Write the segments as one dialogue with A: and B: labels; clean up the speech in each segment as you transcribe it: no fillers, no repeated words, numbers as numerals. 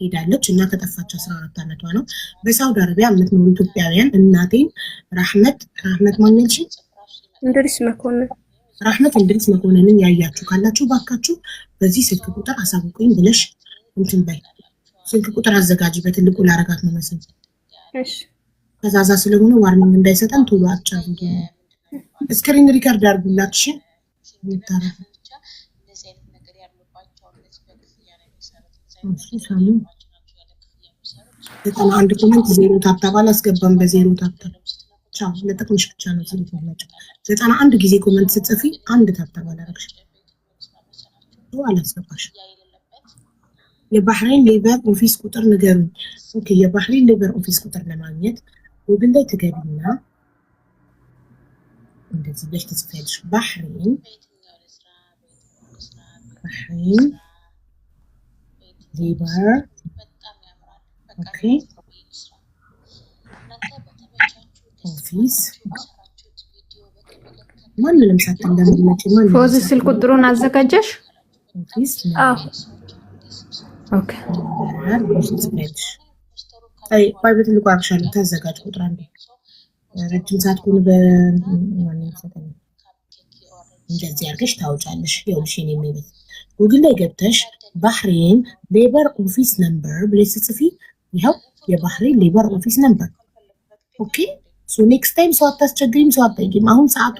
A: ሄዳለች እና ከጠፋች 14 ዓመቷ ነው። በሳውዲ አረቢያ የምትኖሩ ኢትዮጵያውያን እናቴን ራህመት ማንልሽ
B: እንድሪስ መኮንን
A: ራህመት እንድሪስ መኮንንን ያያችሁ ካላችሁ ባካችሁ በዚህ ስልክ ቁጥር አሳውቁኝ ብለሽ እንትን በይ። ስልክ ቁጥር አዘጋጂ በትልቁ ላረጋት ነው መሰለኝ።
B: እሺ
A: ከዛዛ ስለሆነ ዋርኒንግ እንዳይሰጠን ቶሎ አጫሉ። ስክሪን ሪከርድ አድርጉላት። እሺ ይታረፍ ዘጠና አንድ ኮሜንት ዜሮ ታብታብ አላስገባም። በዜሮ ታብታብ ቻው ለጥቅምሽ ብቻ ነው ሲል ይፈላጭ 91 ጊዜ ኮሜንት ስትጽፊ አንድ ታብታብ አላረግሽ አላስገባሽ። የባህሬን ሌበር ኦፊስ ቁጥር ንገሩኝ። ኦኬ የባህሬን ሌበር ኦፊስ ቁጥር ለማግኘት ጉግል ላይ ትገቢና እንደዚህ ብለሽ ትጽፊያለሽ። ባህሬን ሌበር ኦኬ ኦፊስ ማንንም ሳትንደምልመጪ
B: ፎዚ ስልክ ቁጥሩን አዘጋጀሽ?
A: ኦፊስ
B: ኦኬ
A: አይ ፕራይቬት ልቋርሻለሁ። ታዘጋጅ ቁጥር አንዴ ረጅም ሰዓት ኩን በማንንም ሰጠኝ እንደዚህ አድርገሽ ታውጫለሽ። ይኸውልሽ እኔ የሚበት ጉግል ላይ ገብተሽ ባህሬን ሌበር ኦፊስ ነምበር ብለሽ ስትጽፊ ይኸው የባህሬን ሌበር ኦፊስ ነምበር። ኦኬ ሶ ኔክስት ታይም ሰው አታስቸግሪም፣ ሰው አትጠይቂም። አሁን ሰዓቱ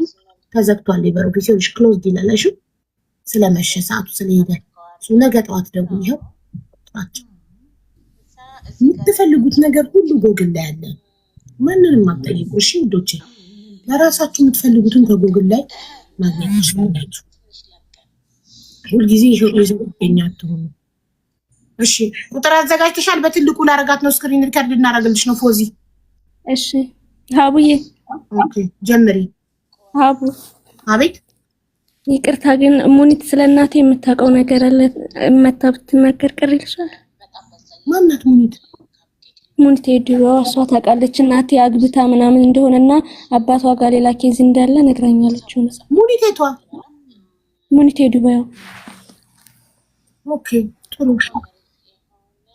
A: ተዘግቷል። ሌበር ኦፊስ ይኸውልሽ ክሎዝድ ይላል። እሺ ስለመሸ ሰዓቱ ስለሄደ ሶ ነገ ጠዋት ደግሞ ይኸው ጥራቸው የምትፈልጉት ነገር ሁሉ ጎግል ላይ አለ። ማንንም አትጠይቁ። እሺ ውዶቼ ለራሳችሁ የምትፈልጉትን ከጎግል ላይ ማግኘት ትችላላችሁ። ሁልጊዜ ይዘኛ አትሆኑ። እሺ ቁጥር አዘጋጅተሻል? በትልቁ ላረጋት ነው። ስክሪን ሪከርድ እናረጋግልሽ ነው ፎዚ።
B: እሺ ሀቡዬ
A: ኦኬ ጀምሪ።
B: ሀቡ
A: አቤት።
B: ይቅርታ ግን ሙኒት ስለናቴ የምታውቀው ነገር አለ መታ ብትናገር ቅር ይልሻል?
A: ማናት ሙኒት?
B: ሙኒት ሄዱዋ እሷ ታውቃለች እናቴ አግብታ ምናምን እንደሆነና አባቷ ጋር ሌላ ኬዝ እንዳለ ነግራኛለች።
A: ሙኒት የቷ?
B: ሙኒት ሄዱዋ።
A: ኦኬ ጥሩ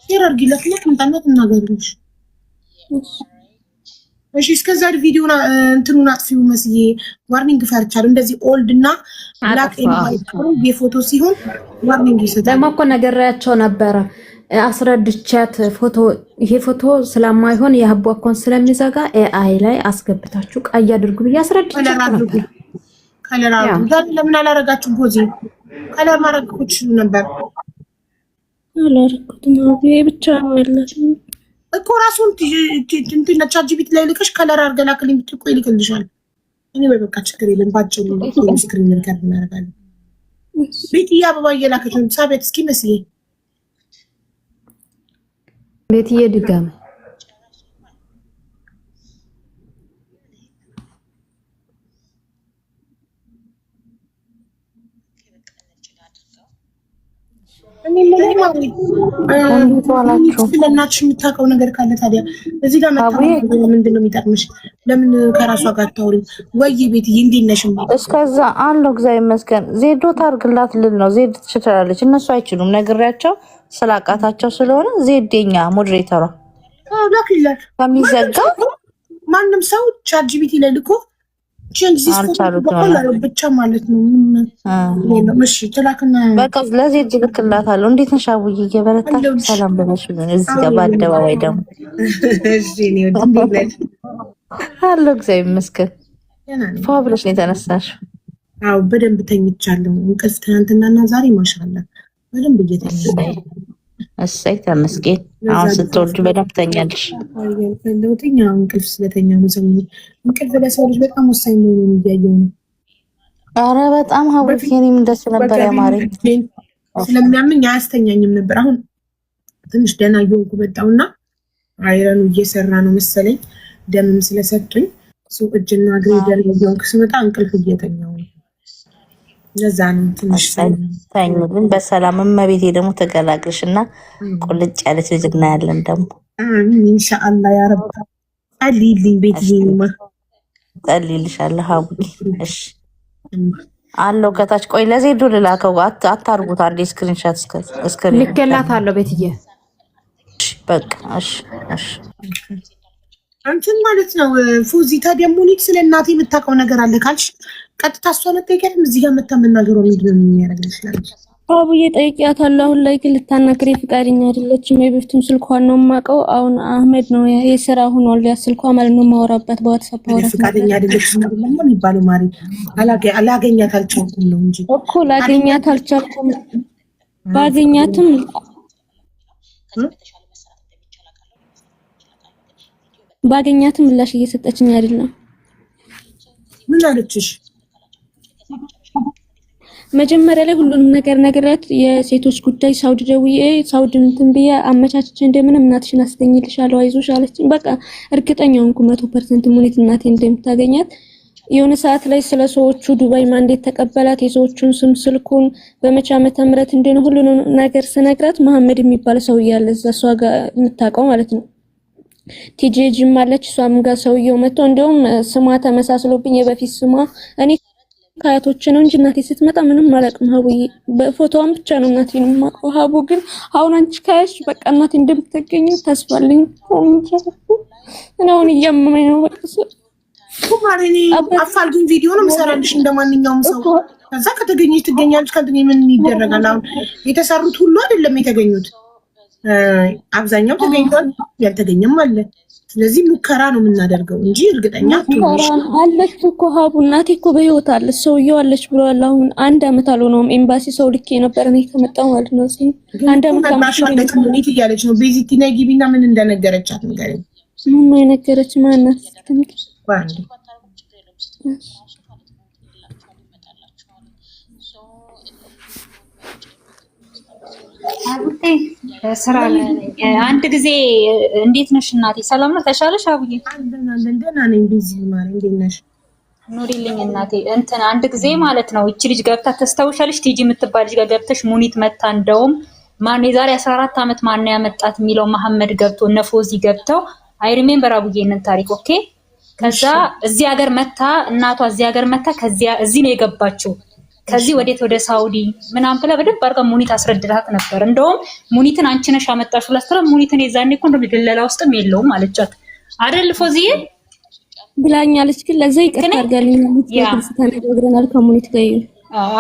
A: ሼር አድርጊላት ለምንጣነት እናገርልሽ። እሺ እስከዛ ቪዲዮና እንትኑን አጥፊው መስዬ ዋርኒንግ ፈርቻለሁ። እንደዚህ ኦልድ እና ብላክ ኤንድ ዋይት የፎቶ ሲሆን ዋርኒንግ ይሰጣል።
C: ደግሞ እኮ ነገራቸው ነበረ አስረድቻት ፎቶ ይሄ ፎቶ ስለማይሆን የሀቡ አካውንት ስለሚዘጋ ኤአይ ላይ አስገብታችሁ ቀይ አድርጉ ብዬ አስረድቻት ነበር።
A: ከለር አድርጉ። ለምን አላረጋችሁ? ፖዚ ከለር ማድረግ ትችሉ ነበር።
B: አላረኩትም ነው ብቻ ነው ያለው
A: እኮ ራሱን እንትን ቻትጂፒቲ ላይ ልከሽ ከለር አድርገን አክሊም ብትቆ ይልክልሻል። እኔ በቃ ችግር የለም ባጭሩ ስክሪን ሪከርድ እናደርጋለን። ቤትዬ አበባ እየላከች ነው። ሳቤት እስኪ መስዬ
C: ቤትዬ ድጋሚ
A: ለእናትሽ የምታውቀው ነገር ካለ ታዲያ እዚህ ጋር ምንድን ነው የሚጠቅምሽ? ለምን ከራሷ ጋር አታወሪም? ወይ ቤትዬ እንዴት ነሽ?
D: እስከዛ አለው እግዚአብሔር ይመስገን። ዜዶ ታርግላት ልል ነው። ዜድ ትችላለች፣ እነሱ አይችሉም። ነግሬያቸው ስላቃታቸው ስለሆነ ዜዴኛ ሞዴሬተሯ
A: ላክላት
D: ከሚዘጋ
A: ማንም ሰው ቻትጂፒቲ ላይ ልኮ ብቻ ማለት ነው። እሺ ትላክና
D: በቃ ለዜድ ልክላታለሁ። እንዴት ነሽ አቡዬ? እየበረታ ሰላም ብለሽ እዚህ ጋር በአደባባይ ደግሞ አለው እግዚአብሔር ይመስገን። ፏ ብለሽ ነው የተነሳሽው?
A: አዎ በደንብ ተኝቻለሁ። እንቅልፍ ትናንትናና ዛሬ ማሻአላ በደንብ እየተኛለሁ።
D: እሰይ ተመስገን። አሁን ስትወልድ በደንብ ተኛለሽ?
A: ፈለውትኛ እንቅልፍ ስለተኛ ነው። ሰሞኑን እንቅልፍ ለሰው ልጅ በጣም ወሳኝ መሆኑን እያየሁ ነው።
D: ኧረ በጣም ሀቡዬ እኔም እንደሱ ነበር ያማረኝ።
A: ስለሚያመኝ አያስተኛኝም ነበር። አሁን ትንሽ ደህና እየሆንኩ መጣሁና አይረኑ እየሰራ ነው መሰለኝ። ደምም ስለሰጡኝ እጅና እግሬ ደህና እየሆንኩ ስመጣ እንቅልፍ እየተኛሁ ነው። ለዛ ነው ትንሽ
D: ታኝልን በሰላም እመቤቴ ደግሞ ተገላግልሽና ቁልጭ ያለች ልጅ እናያለን ደግሞ
A: አሚን ኢንሻአላህ ያ ረብ። አሊልኝ ቤትዬማ
D: ጸልይልሻለሁ ሀቡዬ። እሺ አለው ከታች ቆይ ለዜዶ ልላከው። አታርጉት አንዴ ስክሪንሻት እስክሪን
C: ልከላታለሁ ቤትዬ።
D: በቃ እሺ እሺ
A: አንቺን ማለት ነው ፎዚ። ታዲያ ሙኒት ስለ እናቴ የምታውቀው ነገር አለ ካልሽ ቀጥታ እሷን ጠይቂያትም። እዚህ ጋር መታ መናገሩ ምንድን ነው የሚያደርግልሽ? ላንቺ
B: አቡዬ ጠይቂያታለሁ። አሁን ላይ ግን ልታናግረኝ ፈቃደኛ አይደለችም። የበፊቱን ስልኳን ነው የማውቀው። አሁን አህመድ ነው የስራ ሆኗል ያ ስልኳ ማለት ነው የማወራበት በዋትስአፕ አወራት።
A: ፈቃደኛ አይደለችም አይደለም የሚባለው ማሪ። አላገኛት አልቻልኩም ነው እንጂ
B: እኮ ላገኛት አልቻልኩም። ባገኛትም ምላሽ እየሰጠችኝ አይደለም።
A: ምን አለችሽ?
B: መጀመሪያ ላይ ሁሉንም ነገር ነገራት። የሴቶች ጉዳይ ሳውዲ ደውዬ ሳውዲ እንትን ብዬ አመቻችቼ እንደምንም እናትሽን አስገኝልሻለሁ አይዞሽ አለችኝ። በቃ እርግጠኛ ሆንኩ 100% ሙኒት እናቴ እንደምታገኛት። የሆነ ሰዓት ላይ ስለ ሰዎቹ ዱባይ ማንዴት ተቀበላት፣ የሰዎቹን ስም ስልኩን በመቼ ዓመተ ምህረት እንደሆነ ሁሉንም ነገር ስነግራት መሐመድ የሚባል ሰው ያለ እዛ እሷ ጋር የምታውቀው ማለት ነው ቲጄጂም አለች እሷም ጋር ሰውየው መጥቶ እንደውም ስሟ ተመሳስሎብኝ የበፊት ስሟ እኔ ካያቶች ነው እንጂ እናቴ ስትመጣ ምንም አላውቅም። ሀቡዬ በፎቶዋን ብቻ ነው እናቴን የማውቀው። ሀቡ ግን አሁን አንቺ ካያሽ በቃ እናቴ እንደምትገኝ ተስፋልኝ አሁን እያመመኝ ነው። በቃ
A: ማሪኒ አፋልጉኝ ቪዲዮ ነው የምሰራልሽ እንደማንኛውም ሰው። ከዛ ከተገኘች ትገኛለች፣ ካልተገኘ ምን ይደረጋል? አሁን የተሰሩት ሁሉ አይደለም የተገኙት፣ አብዛኛው ተገኝቷል፣ ያልተገኘም አለ። ስለዚህ ሙከራ ነው የምናደርገው እንጂ እርግጠኛ
B: አለች እኮ ሀቡ እናቴ እኮ በህይወት አለች፣ ሰውየው አለች ብለዋል። አሁን 1 አመት አልሆነውም ኤምባሲ ሰው ልኬ ነበር እኔ ከመጣሁ ማለት ነው። እዚህ 1 አመት
A: አማሽለት ሙኒት እያለች ነው። ቤዚቲ ነይ ግቢና ምን እንደነገረቻት ንገረኝ።
B: ምን ነው የነገረች? ማናት?
A: ባንዲ
E: አቡቴ ስራ ላይ አንድ ጊዜ እንዴት ነሽ እናቴ? ሰላም ነው? ተሻለሽ አቡዬ?
A: ደህና ነኝ። ቢዚ ማለት እንዴት ነሽ?
E: ኑሪልኝ እናቴ። እንትን አንድ ጊዜ ማለት ነው እቺ ልጅ ገብታ ተስተውሻለሽ? ቲጂ የምትባል ልጅ ጋር ገብተሽ ሙኒት መታ እንደውም ማን የዛሬ 14 አመት ማን ያመጣት የሚለው መሐመድ ገብቶ ነፎዚ ገብተው አይ ሪሜምበር አቡዬ እነን ታሪክ ኦኬ። ከዛ እዚህ ሀገር መታ እናቷ እዚህ ሀገር መታ ከዚያ እዚህ ነው የገባችው። ከዚህ ወዴት ወደ ሳውዲ ምናምን ብላ በደንብ አድርጋ ሙኒት አስረድታት ነበር። እንደውም ሙኒትን አንቺ ነሽ አመጣሽው ላስተራ ሙኒትን የዛኔ እኮ እንደው ድለላ ውስጥም የለውም አለቻት አይደል ፎዚዬ
B: ብላኛለች። ግን ለዛ ይቅርታ አድርጋልኝ ሙኒት ተነጋግረናል ከሙኒት ጋር።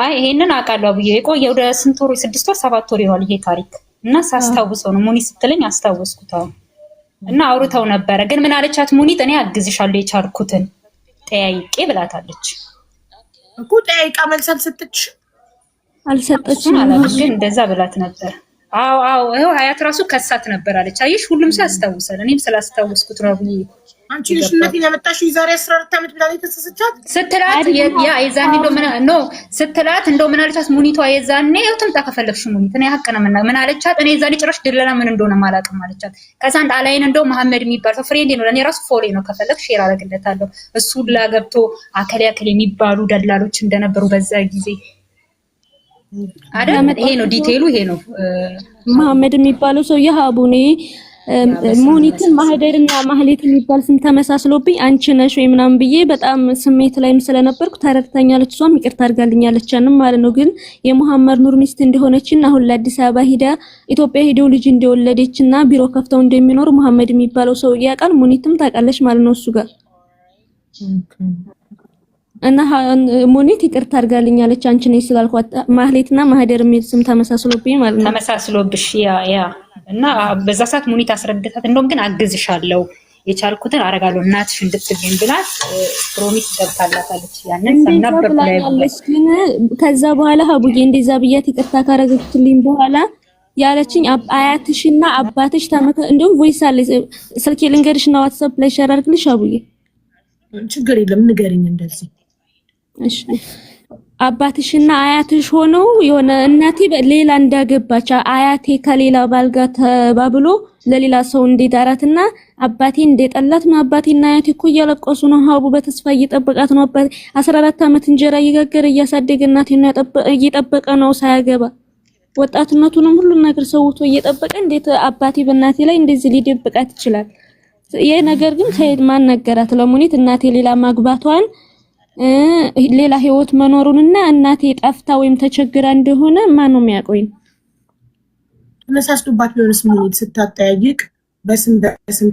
E: አይ ይሄንን አውቃለሁ ብዬ የቆየ ወደ ስንት ወር 6 ወር 7 ወር ይሆናል ይሄ ታሪክ እና ሳስታውሰው ነው ሙኒት ስትለኝ አስታወስኩት። እና አውርተው ነበረ። ግን ምን አለቻት ሙኒት እኔ አግዝሻለሁ የቻልኩትን ጠያይቄ ብላታለች
A: እኮ። ጠያይቃ መልስ
B: አልሰጠችም
E: አላለች፣ ግን እንደዛ ብላት ነበር። አዎ ይሄው ሀያት ራሱ ከሳት ነበር አለች። አይሽ ሁሉም ሰው ያስታውሳል። እኔም ስላስታወስኩት ነው ብዬ
A: አንቺ ልጅ እናቴን ያመጣሽው የዛሬ 14 አመት ብላ ነው ተሰሰቻት
E: ስትላት ያ የዛኔ እንደው ምን ነው ስትላት እንደው ምን አለቻት ሙኒቷ የዛኔ ያው ትምጣ ከፈለግሽ ሙኒት እኔ ሀቅ ነው ምን አለቻት እኔ የዛኔ ጭራሽ ድለላ ምን እንደሆነ ማላውቅም አለቻት። ከዛ አንድ አላይን እንደው መሐመድ የሚባል ሰው ፍሬንድ ነው ለኔ ራሱ ፎሌ ነው ከፈለግሽ ሼር አደርግለታለሁ እሱ ላገብቶ አከለ የሚባሉ ደላሎች እንደነበሩ በዛ ጊዜ አይደል። ይሄ ነው ዲቴይሉ ይሄ ነው
B: መሐመድ የሚባለው ሰው የሀቡኔ ሙኒትን ማህደርና ማህሌት የሚባል ስም ተመሳስሎብኝ አንቺ ነሽ ወይ ምናምን ብዬ በጣም ስሜት ላይም ስለነበርኩ ተረድታኛለች። እሷም ይቅርታ አድርጋልኛለች ማለት ነው። ግን የመሐመድ ኑር ሚስት እንደሆነችና አሁን ለአዲስ አበባ ሂዳ ኢትዮጵያ ሄደው ልጅ እንደወለደችና ቢሮ ከፍተው እንደሚኖሩ መሐመድ የሚባለው ሰው ያውቃል። ሙኒትም ታውቃለች ማለት ነው እሱ ጋር እና ሙኒት ይቅርታ አድርጋልኛለች አንቺ ነሽ ስላልኳት ማህሌትና ማህደር የሚል ስም ተመሳስሎብኝ ማለት ነው።
E: ተመሳስሎብሽ ያ እና በዛ ሰዓት ሙኒት አስረድታት እንደውም ግን አግዝሻለሁ የቻልኩትን አረጋለሁ እናትሽ እንድትገኝ ብላት ፕሮሚስ ገብታላታለች። ያንን ሰነበር ብላለች።
B: ግን ከዛ በኋላ ሀቡዬ እንደዛ ብያት ይቅርታ ካረገችልኝ በኋላ ያለችኝ አያትሽና አባትሽ እንደውም ቮይስ አለ ስልኬ ልንገርሽና ዋትስአፕ ላይ ሼር አድርግልሽ ሀቡዬ።
A: ችግር የለም ንገሪኝ እንደዚህ
B: እሺ አባትሽና አያትሽ ሆነው የሆነ እናቴ ሌላ እንዳገባች አያቴ ከሌላ ባል ጋር ተባብሎ ለሌላ ሰው እንደዳራትና አባቴ እንደጠላት ነው። አባቴና አያቴ እኮ እያለቀሱ ነው። ሀቡ በተስፋ እየጠበቃት ነው። አባቴ 14 አመት እንጀራ እየጋገረ እያሳደገ እናቴን እየጠበቀ ነው ሳያገባ ወጣትነቱንም ሁሉ ነገር ሰውቶ እየጠበቀ እንዴት አባቴ በእናቴ ላይ እንደዚህ ሊደብቃት ይችላል? ይሄ ነገር ግን ከየት ማን ነገራት ለሙኒት እናቴ ሌላ ማግባቷን ሌላ ህይወት መኖሩንና እናቴ ጠፍታ ወይም ተቸግራ እንደሆነ ማን ነው የሚያውቀው?
A: ተነሳስቶባት ቢሆንስ ሙኒት ስታጠያይቅ በስም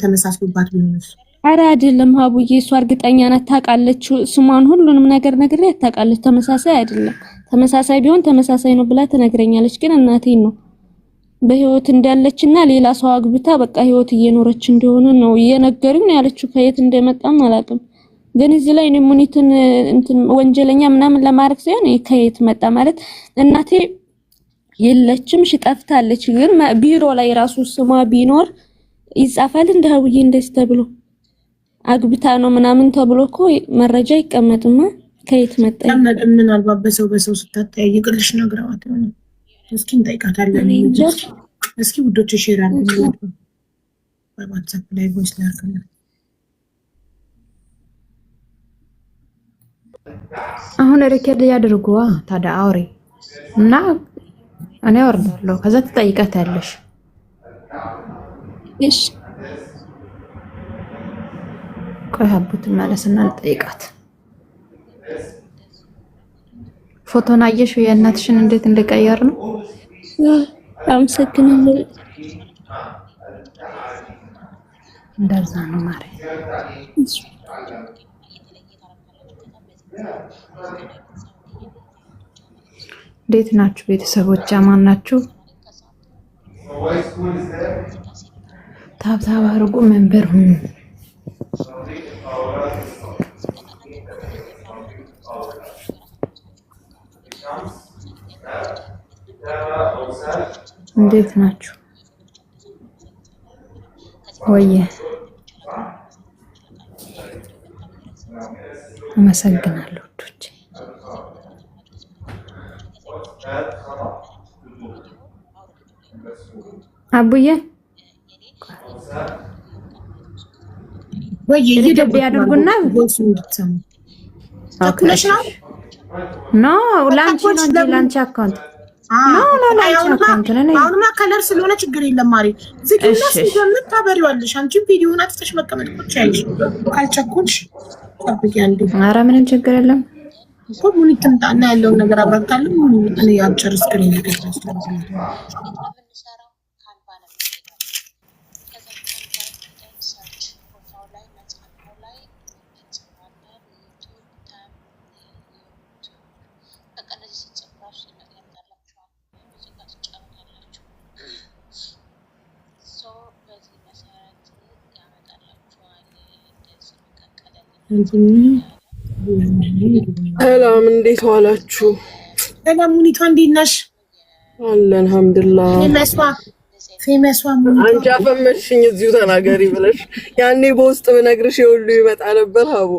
A: ተመሳስሎባት ቢሆንስ?
B: አረ አይደለም ሀቡዬ፣ እሷ እርግጠኛ ናት፣ ታውቃለች ስሟን፣ ሁሉንም ነገር ነግሬያት ታውቃለች። ተመሳሳይ አይደለም። ተመሳሳይ ቢሆን ተመሳሳይ ነው ብላ ትነግረኛለች። ግን እናቴን ነው በህይወት እንዳለችና ሌላ ሰው አግብታ በቃ ህይወት እየኖረች እንደሆነ ነው እየነገሩኝ ያለችው። ከየት እንደመጣም አላውቅም። ግን እዚህ ላይ እኔ ሙኒትን እንትን ወንጀለኛ ምናምን ለማድረግ ሳይሆን ከየት መጣ ማለት እናቴ የለችም ጠፍታለች። ግን ቢሮ ላይ ራሱ ስሟ ቢኖር ይጻፋል እንደ ሀቡዬ እንደዚህ ተብሎ አግብታ ነው ምናምን ተብሎ እኮ መረጃ ይቀመጥማ። ከየት መጣ?
A: ምናልባት በሰው ስታጠያይቅልሽ ነግረዋት ይሆናል። እስኪ እንጠይቃታለን። እስኪ ውዶች ሼር አድርጉ በዋትስአፕ ላይ ቮይስ ላክልኝ።
C: አሁን ሪከርድ ያድርጉዋ ታዲያ አውሪ እና እኔ አወርዳለሁ። ከዛ ትጠይቃታለሽ።
B: እሺ
C: ቆይ ሀቡት መለስና እንጠይቃት። ፎቶን አየሽው የእናትሽን እንዴት እንደቀየር ነው?
B: አመሰግናለሁ።
C: እንደዛ ነው ማሬ። እንዴት ናችሁ ቤተሰቦች? አማን ናችሁ? ታብታብ አድርጉ፣ መንበር ሁኑ። እንዴት ናችሁ? ወየ አመሰግናለሁ ወዶች። አቡዬ
A: ወይ
C: ይደብ ያድርጉና
A: ቮይስ እንድትሰሙ
C: አክለሽ ነው ላንቺ ነው እንጂ ላንቺ አካውንት
A: አሁንማ ከለር ስለሆነ ችግር የለም ማሪ። ዝግጁነስ እንደምን ታበሪዋለሽ? አንቺ ቪዲዮውን አጥፍተሽ መቀመጥ ትችያለሽ። ካልቸኮልሽ ጠብቂ አንዴ።
C: ኧረ ምንም ችግር የለም
A: እኮ ሙኒት ትምጣና ያለውን ነገር አብራታለሁ። ሙኒት እኔ አጭር ስክሪን ይከታተላል።
F: ሰላም እንዴት ዋላችሁ?
A: ሰላም ሙኒቷ እንዴት ነሽ?
F: አለን አልሐምዱሊላህ።
A: ፌመሷ ሙኒቷ
F: አንቺ አፈመሽኝ እዚሁ ተናገሪ ብለሽ ያኔ በውስጥ ብነግርሽ የሁሉ ይመጣ ነበር። ሀቡ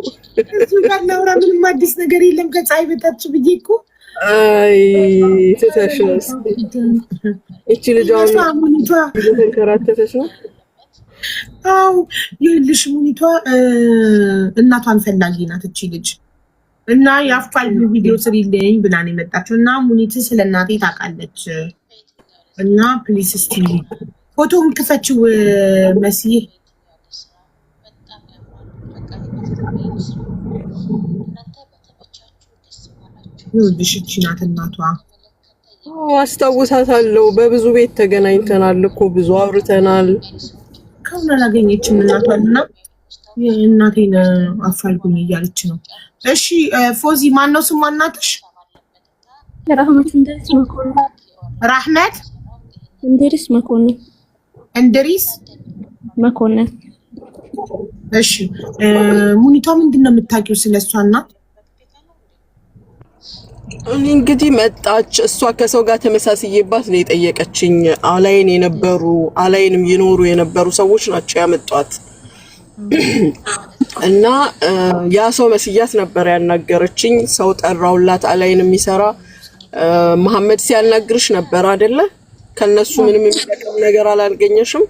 A: እዚሁ ጋር ላውራ፣ ምንም አዲስ ነገር የለም ከፀሐይ በታች ብዬ እኮ።
F: አይ ትተሽስ እቺ ልጅ አሁን
A: ሙኒቷ
F: እየተንከራተተች ነው።
A: አው ይልሽ ሙኒቷ እናቷን ፈላጊ ናት እቺ ልጅ እና የአፋል ቪዲዮ ስሪልኝ ብላ ነው የመጣችው። እና ሙኒት ስለ እናቴ ታውቃለች እና ፕሊስ እስቲ ፎቶውን ክፈችው መስዬ። ይልሽ እቺ ናት እናቷ።
F: አስታውሳታለሁ። በብዙ ቤት ተገናኝተናል እኮ ብዙ አውርተናል።
A: ከሁን አላገኘችም እናቷንና እናቴን አፋልጉኝ እያለች ነው። እሺ ፎዚ ማነው ስሟ እናትሽ?
B: ራህመት እንድሪስ መኮንን።
A: ራህመት
B: እንድሪስ መኮንን።
A: እንድሪስ
B: መኮንን።
A: እሺ ሙኒቷ ምንድነው የምታውቂው ስለሷ እናት?
F: እኔ እንግዲህ መጣች እሷ ከሰው ጋር ተመሳስዬባት ነው የጠየቀችኝ። አላይን የነበሩ አላይንም ይኖሩ የነበሩ ሰዎች ናቸው ያመጧት እና ያ ሰው መስያት ነበር ያናገረችኝ። ሰው ጠራውላት አላይን የሚሰራ መሐመድ ሲያናግርሽ ነበር አይደለ? ከነሱ ምንም የሚጠቅም ነገር አላገኘሽም?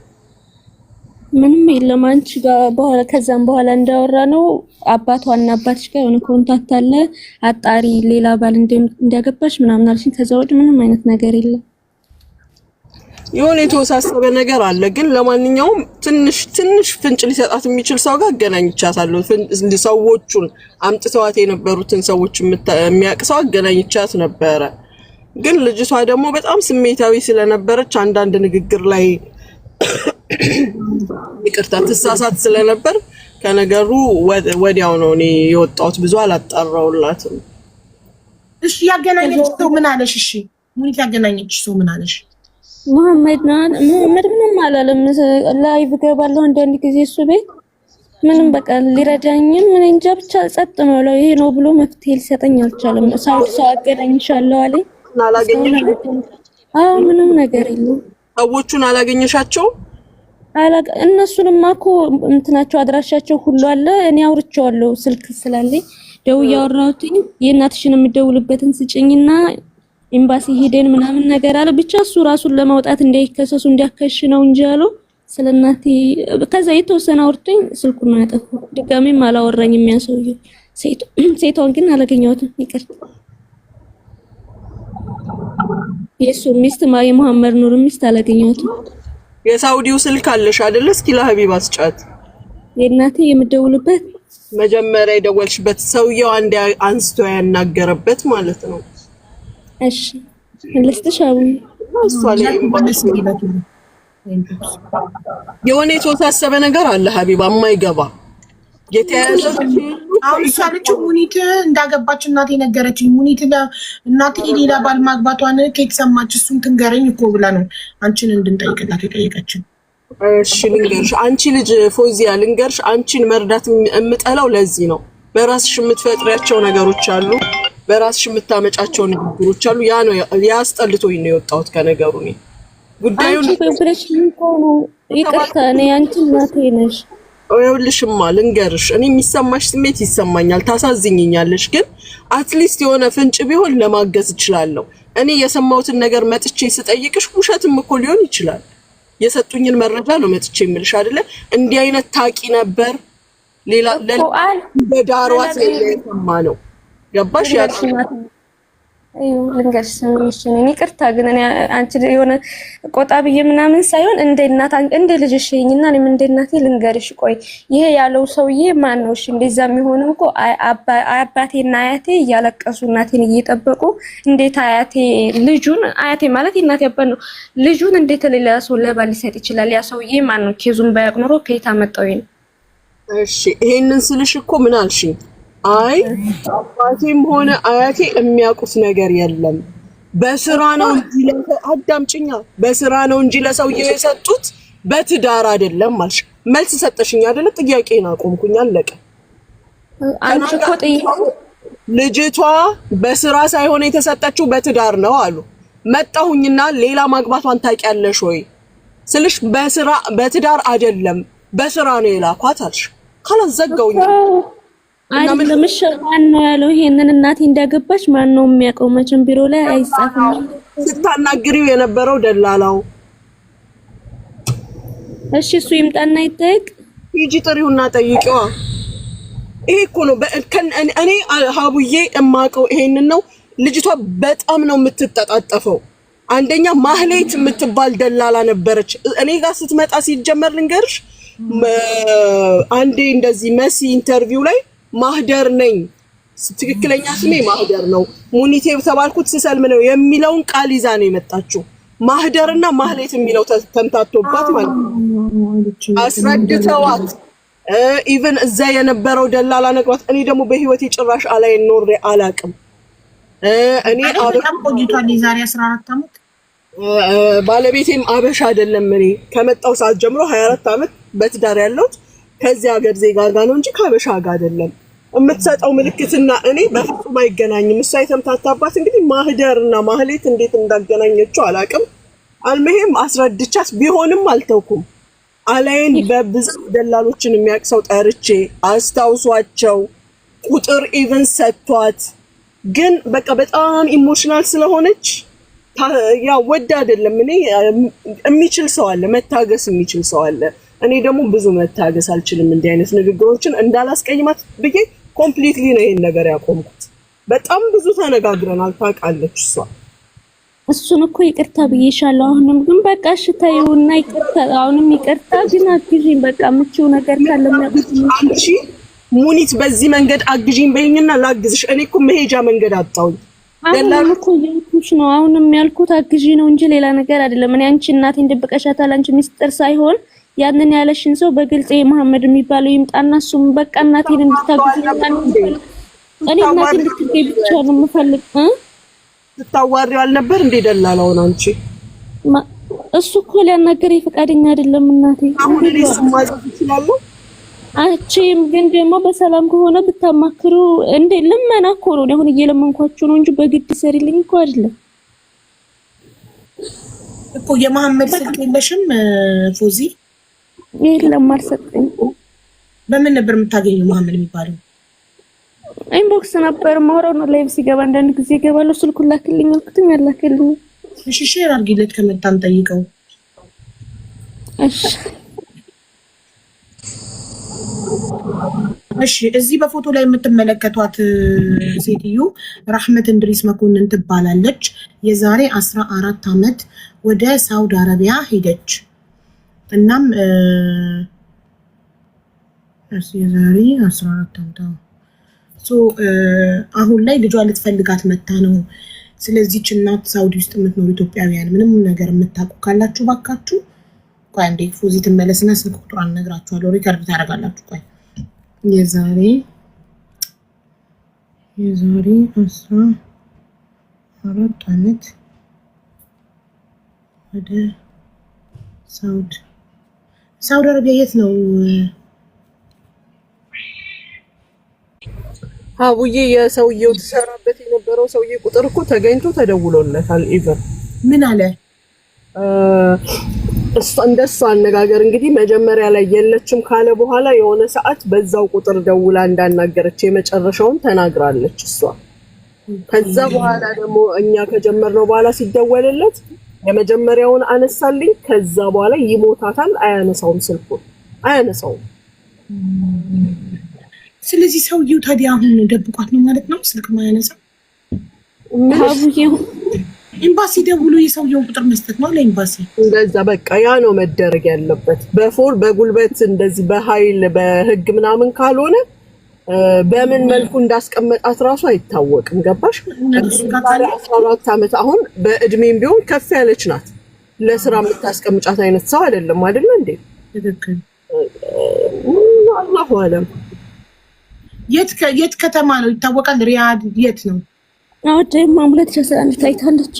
B: ምንም የለም። አንቺ ጋር በኋላ ከዛም በኋላ እንዳወራ ነው አባቷና አባትሽ ጋር የሆነ ኮንታክት አለ አጣሪ ሌላ ባል እንዲያገባሽ ምናምን አልሽኝ። ከዛ ወዲህ ምንም አይነት ነገር የለም።
F: የሆነ የተወሳሰበ ነገር አለ። ግን ለማንኛውም ትንሽ ፍንጭ ሊሰጣት የሚችል ሰው ጋር አገናኝቻታለሁ። ሰዎቹን አምጥተዋት የነበሩትን ሰዎች የሚያውቅ ሰው አገናኝቻት ነበረ። ግን ልጅቷ ደግሞ በጣም ስሜታዊ ስለነበረች አንዳንድ ንግግር ላይ ይቅርታ ትሳሳት ስለነበር ከነገሩ ወዲያው ነው እኔ የወጣሁት። ብዙ አላጣራውላትም።
A: እሺ ያገናኘች ሰው ምን አለሽ? እሺ ሙኒት ያገናኘች ሰው ምን አለሽ?
B: መሐመድ ምንም አላለም። ላይቭ ገባለሁ አንዳንድ ጊዜ እሱ ቤት ምንም በቃ ሊረዳኝም ምን እንጃ ብቻ ጸጥ ነው ያለው። ይሄ ነው ብሎ መፍትሄ ሊሰጠኝ አልቻለም። ሰው አገናኝሻለሁ አለኝ። ምንም ነገር የለም።
F: ሰዎቹን አላገኘሻቸው?
B: እነሱንማ እኮ እንትናቸው አድራሻቸው ሁሉ አለ። እኔ አውርቼዋለሁ ስልክ ስላለኝ ደውዬ አወራሁትኝ። የእናትሽን የምደውልበትን ስጭኝና ኤምባሲ ሄደን ምናምን ነገር አለ። ብቻ እሱ ራሱን ለማውጣት እንዳይከሰሱ እንዲያከሽ ነው እንጂ ያለው ስለናቴ ከዛ የተወሰነ አውርቶኝ ስልኩን ነው ያጠፋው። ድጋሜም አላወራኝም ያ ሰውዬው። ሴቷን ግን አላገኘኋትም። ይቅርታ። የሱ ሚስት የመሐመድ ኑር ሚስት አላገኘኋትም።
F: የሳውዲው ስልክ አለሽ አይደል? እስኪ ለሀቢባ ስጫት።
B: የእናቴ የምደውልበት
F: መጀመሪያ የደወልሽበት ሰውዬው አንድ አንስቶ ያናገረበት ማለት ነው።
B: እሺ ልስጥሽ አቡ
A: የሆነ የተወሳሰበ ነገር አለ ሀቢባ የማይገባ የተያዘ አሁን ሳለች ሙኒት እንዳገባች እናቴ ነገረችኝ። ሙኒት እናቴ ሌላ ባል ማግባቷን ከሰማች እሱን ትንገረኝ እኮ ብላ ነው አንቺን እንድንጠይቅላት የጠየቀችን።
F: እሺ ልንገርሽ፣ አንቺ ልጅ ፎዚያ ልንገርሽ፣ አንቺን መርዳት የምጠላው ለዚህ ነው። በራስሽ የምትፈጥሪያቸው ነገሮች አሉ፣ በራስሽ የምታመጫቸው ንግግሮች አሉ። ያ ነው ያስጠልቶኝ ነው የወጣሁት ከነገሩ። እኔ ጉዳዩን
B: ይቅርታ እኔ አንቺ እናቴ ነሽ።
F: ይኸውልሽማ ልንገርሽ፣ እኔ የሚሰማሽ ስሜት ይሰማኛል፣ ታሳዝኝኛለሽ። ግን አትሊስት የሆነ ፍንጭ ቢሆን ለማገዝ እችላለሁ። እኔ የሰማሁትን ነገር መጥቼ ስጠይቅሽ ውሸትም እኮ ሊሆን ይችላል። የሰጡኝን መረጃ ነው መጥቼ የምልሽ አይደለ? እንዲህ አይነት ታቂ ነበር ሌላ በዳሯት የሰማ ነው። ገባሽ?
B: ልንገርሽ እኔ ይቅርታ ግን እኔ አንቺ የሆነ ቆጣ ብዬ ምናምን ሳይሆን እንደ እናት እንደ ልጅሽ ነኝና እኔም እንደ እናቴ ልንገርሽ። ቆይ ይሄ ያለው ሰውዬ ማን ነው? እሺ እንደዛ የሚሆነው እኮ አባቴና አያቴ እያለቀሱ እናቴን እየጠበቁ እንዴት አያቴ ልጁን አያቴ ማለት እናቴ አባት ነው ልጁን እንዴት ሌላ ሰው ለባል ሊሰጥ ይችላል? ያ ሰውዬ ማን ነው? ኬዙን ባያቅ ኖሮ ከየት አመጣው ይሄን?
F: እሺ ይሄንን ስልሽ እኮ ምን አልሽኝ? አይ አባቴም ሆነ አያቴ የሚያውቁት ነገር የለም። በስራ ነው እንጂ አዳምጪኛ፣ በስራ ነው እንጂ ለሰውዬው የሰጡት በትዳር አይደለም አልሽ። መልስ ሰጠሽኝ አይደለ? ጥያቄን አቆምኩኝ፣ አለቀ።
B: አንቺ እኮ
F: ልጅቷ በስራ ሳይሆን የተሰጠችው በትዳር ነው አሉ። መጣሁኝና ሌላ ማግባቷን ታውቂያለሽ ወይ ስልሽ በስራ በትዳር አይደለም በስራ ነው የላኳት አልሽ። ካላዘጋውኝ
B: አይደለም እሺ፣ ማን ነው ያለው ይሄንን? እናቴ እንዳገባች ማን ነው የሚያውቀው? መቼም ቢሮ ላይ አይጻፍም።
F: ስታናግሪው የነበረው ደላላው።
B: እሺ እሱ ይምጣና ይጠይቅ።
F: ሂጂ ጥሪውና ጠይቂዋ። ይሄ እኮ ነው እኔ ሀቡዬ እማውቀው ይሄንን ነው። ልጅቷ በጣም ነው የምትጠጣጠፈው። አንደኛ ማህሌት የምትባል ደላላ ነበረች እኔ ጋር ስትመጣ። ሲጀመር ልንገርሽ፣ አንዴ እንደዚህ መሲ ኢንተርቪው ላይ ማህደር ነኝ፣ ትክክለኛ ስሜ ማህደር ነው፣ ሙኒቴ ተባልኩት ስሰልም ነው የሚለውን ቃል ይዛ ነው የመጣችው። ማህደርና ማህሌት የሚለው ተምታቶባት ማለት ነው። አስረድተዋት ኢቭን እዛ የነበረው ደላላ ነግሯት። እኔ ደግሞ በህይወቴ ጭራሽ አላይ ኖሬ አላቅም። እኔ
A: በጣም ቆይቷል፣ የዛሬ 14 ዓመት።
F: ባለቤቴም አበሻ አይደለም። እኔ ከመጣው ሰዓት ጀምሮ 24 ዓመት በትዳር ያለሁት ከዚህ ሀገር ዜጋ ጋር ነው እንጂ ከአበሻ ጋር አይደለም። የምትሰጠው ምልክትና እኔ በፍጹም አይገናኝም። እሷ የተምታታባት እንግዲህ ማህደርና ማህሌት እንዴት እንዳገናኘችው አላቅም። አልመሄም አስረድቻት ቢሆንም አልተውኩም። አላይን በብዛት ደላሎችን የሚያቅሰው ጠርቼ አስታውሷቸው ቁጥር ኢቨን ሰጥቷት፣ ግን በቃ በጣም ኢሞሽናል ስለሆነች ያ ወደ አይደለም። እኔ የሚችል ሰው አለ፣ መታገስ የሚችል ሰው አለ። እኔ ደግሞ ብዙ መታገስ አልችልም። እንዲህ አይነት ንግግሮችን እንዳላስቀይማት ብዬ ኮምፕሊትሊ ነው ይሄን ነገር ያቆምኩት። በጣም ብዙ ተነጋግረናል፣ ታውቃለች እሷ።
B: እሱን እኮ ይቅርታ ብዬሻለሁ። አሁንም ግን በቃ እሺ ተይውና ይቅርታ፣ አሁንም ይቅርታ ግን አግዢኝ። በቃ ምቹው ነገር ካለ
F: አንቺ ሙኒት በዚህ መንገድ አግዢኝ በይኝና ላግዝሽ። እኔ እኮ መሄጃ መንገድ አጣሁኝ። ደላሉ
B: እኮ እያልኩሽ ነው። አሁንም ያልኩት አግዢ ነው እንጂ ሌላ ነገር አይደለም። እኔ አንቺ እናቴን ደብቀሻታል፣ አንቺ ሚስጥር ሳይሆን ያንን ያለሽን ሰው በግልጽ መሐመድ የሚባለው ይምጣና እሱም በቃ እናቴን እንድታግዢ እኔ እናቴን እንድትገኝ ብቻ ነው የምፈልግ።
F: ስታዋሪው አልነበር እንዴ ደላላውን አንቺ?
B: እሱ እኮ ሊያናገረኝ ፈቃደኛ አይደለም እናቴ።
F: አሁን እኔ እሱን ማዘዝ እችላለሁ?
B: አንቺም ግን ደግሞ በሰላም ከሆነ ብታማክሩ እንዴ። ልመና እኮ ነው አሁን እየለመንኳችሁ ነው እንጂ በግድ ሰሪልኝ እኮ አይደለም
A: እኮ። የመሐመድ ስልክ የለሽም ፎዚ?
B: የለም አልሰጠኝ።
A: በምን ነበር የምታገኘው መሐመድ የሚባለው?
B: ኢንቦክስ ነበር ማውራው ነው። ላይቭ ሲገባ አንዳንድ ጊዜ ይገባል። ስልኩን ላክልኝ አልኩትኝ አላከልኝ።
A: እሺ ሼር አድርጊለት ከመጣም ጠይቀው።
B: እሺ
A: እሺ እዚህ በፎቶ ላይ የምትመለከቷት ሴትዮ ራህመት እንድሪስ መኮንን ትባላለች። የዛሬ 14 ዓመት ወደ ሳውዲ አረቢያ ሄደች። እናም የዛሬ 14 ዓመት አሁን ላይ ልጇ ልትፈልጋት መታ ነው። ስለዚህች እናት ሳውዲ ውስጥ የምትኖሩ ኢትዮጵያውያን ምንም ነገር የምታውቁ ካላችሁ ባካችሁ ቆይ አንዴ ፎዚ ትመለስና ስልክ ቁጥሯን እነግራችኋለሁ። ሪከርድ ታደርጋላችሁ። ቆይ የዛሬ 14 ዓመት ወደ ሳውዲ አረቢያ የት ነው?
F: አቡዬ የሰውየው ተሰራበት የነበረው ሰውዬ ቁጥር እኮ ተገኝቶ ተደውሎለታል። ኢቨን
A: ምን አለ?
F: እንደሱ አነጋገር እንግዲህ መጀመሪያ ላይ የለችም ካለ በኋላ የሆነ ሰዓት በዛው ቁጥር ደውላ እንዳናገረች የመጨረሻውን ተናግራለች እሷ። ከዛ በኋላ ደግሞ እኛ ከጀመርነው በኋላ ሲደወልለት የመጀመሪያውን አነሳልኝ። ከዛ በኋላ ይሞታታል፣ አያነሳውም፣ ስልኩን አያነሳውም።
A: ስለዚህ ሰውየው ታዲያ አሁን ደብቋት ነው ማለት ነው ስልክ ማያነሳው? ኤምባሲ ደውሎ የሰውየውን ቁጥር መስጠት ነው ለኤምባሲ።
F: እንደዛ በቃ ያ ነው መደረግ ያለበት። በጉልበት እንደዚህ በኃይል በህግ ምናምን ካልሆነ በምን መልኩ እንዳስቀመጣት ራሱ አይታወቅም። ገባሽ? 14 ዓመት አሁን በእድሜም ቢሆን ከፍ ያለች ናት። ለስራ የምታስቀምጫት አይነት ሰው አይደለም አይደለ እንዴ?
A: ትክክል።
F: አላሁ አለም።
A: የት ከተማ ነው ይታወቃል? ሪያድ የት ነው?
B: አወደም 2011 ታይታለች።